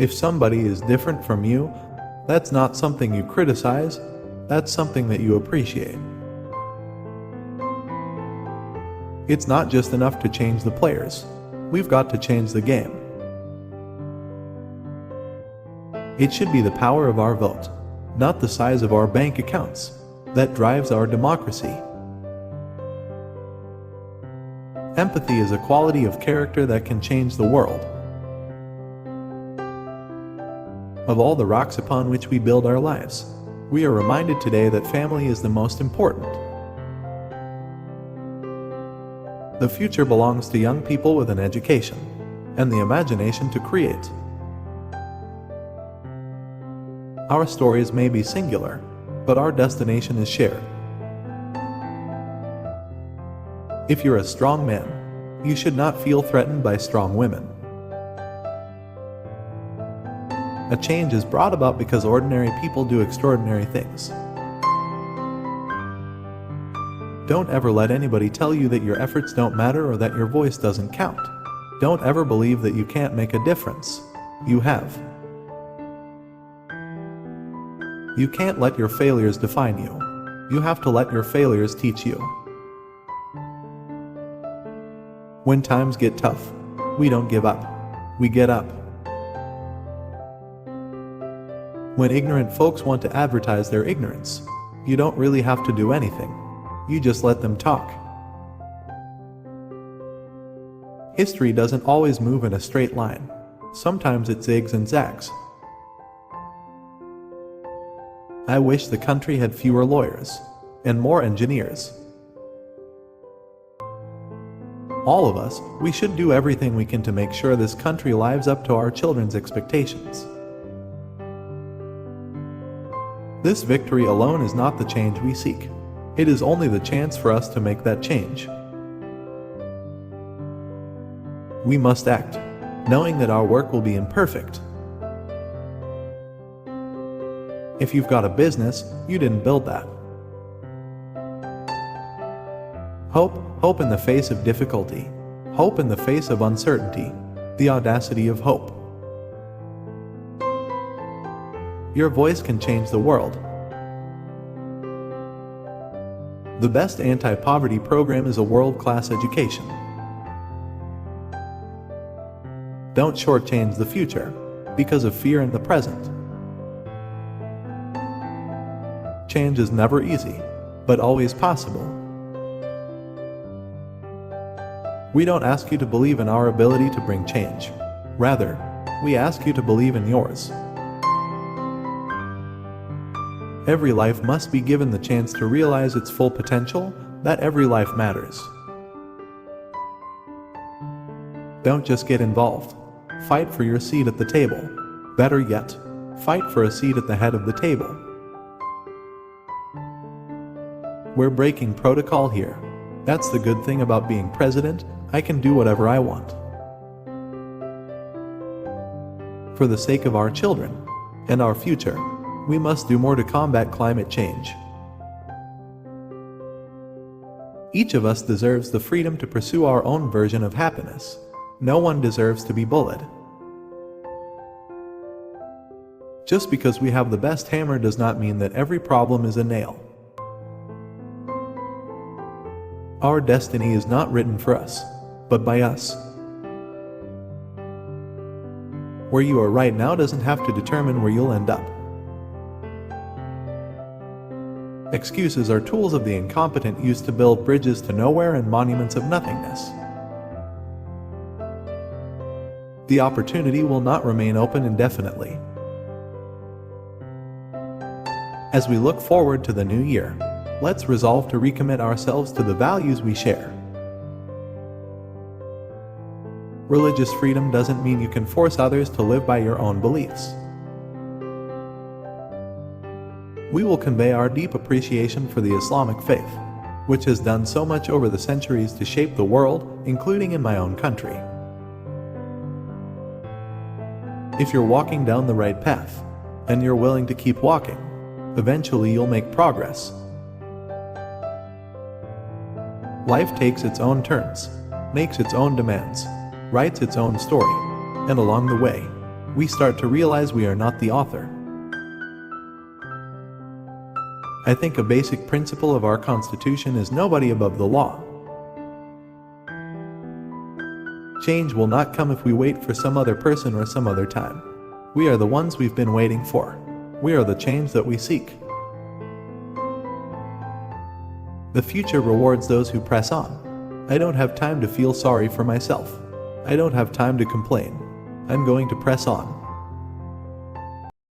If somebody is different from you, that's not something you criticize, that's something that you appreciate. It's not just enough to change the players. We've got to change the game. It should be the power of our vote, not the size of our bank accounts, that drives our democracy. Empathy is a quality of character that can change the world. Of all the rocks upon which we build our lives, we are reminded today that family is the most important. The future belongs to young people with an education and the imagination to create. Our stories may be singular, but our destination is shared. If you're a strong man, you should not feel threatened by strong women. A change is brought about because ordinary people do extraordinary things. Don't ever let anybody tell you that your efforts don't matter or that your voice doesn't count. Don't ever believe that you can't make a difference. You have. You can't let your failures define you. You have to let your failures teach you. When times get tough, we don't give up. We get up. When ignorant folks want to advertise their ignorance, you don't really have to do anything. You just let them talk. History doesn't always move in a straight line. Sometimes it zigs and zags. I wish the country had fewer lawyers and more engineers. All of us, we should do everything we can to make sure this country lives up to our children's expectations. This victory alone is not the change we seek. It is only the chance for us to make that change. We must act, knowing that our work will be imperfect. If you've got a business, you didn't build that. Hope in the face of difficulty. Hope in the face of uncertainty. The audacity of hope. Your voice can change the world. The best anti-poverty program is a world-class education. Don't shortchange the future because of fear in the present. Change is never easy, but always possible. We don't ask you to believe in our ability to bring change. Rather, we ask you to believe in yours. Every life must be given the chance to realize its full potential, that every life matters. Don't just get involved. Fight for your seat at the table. Better yet, fight for a seat at the head of the table. We're breaking protocol here. That's the good thing about being president. I can do whatever I want. For the sake of our children and our future, we must do more to combat climate change. Each of us deserves the freedom to pursue our own version of happiness. No one deserves to be bullied. Just because we have the best hammer does not mean that every problem is a nail. Our destiny is not written for us, but by us. Where you are right now doesn't have to determine where you'll end up. Excuses are tools of the incompetent used to build bridges to nowhere and monuments of nothingness. The opportunity will not remain open indefinitely. As we look forward to the new year, let's resolve to recommit ourselves to the values we share. Religious freedom doesn't mean you can force others to live by your own beliefs. We will convey our deep appreciation for the Islamic faith, which has done so much over the centuries to shape the world, including in my own country. If you're walking down the right path, and you're willing to keep walking, eventually you'll make progress. Life takes its own turns, makes its own demands, writes its own story, and along the way, we start to realize we are not the author. I think a basic principle of our Constitution is nobody above the law. Change will not come if we wait for some other person or some other time. We are the ones we've been waiting for. We are the change that we seek. The future rewards those who press on. I don't have time to feel sorry for myself. I don't have time to complain. I'm going to press on.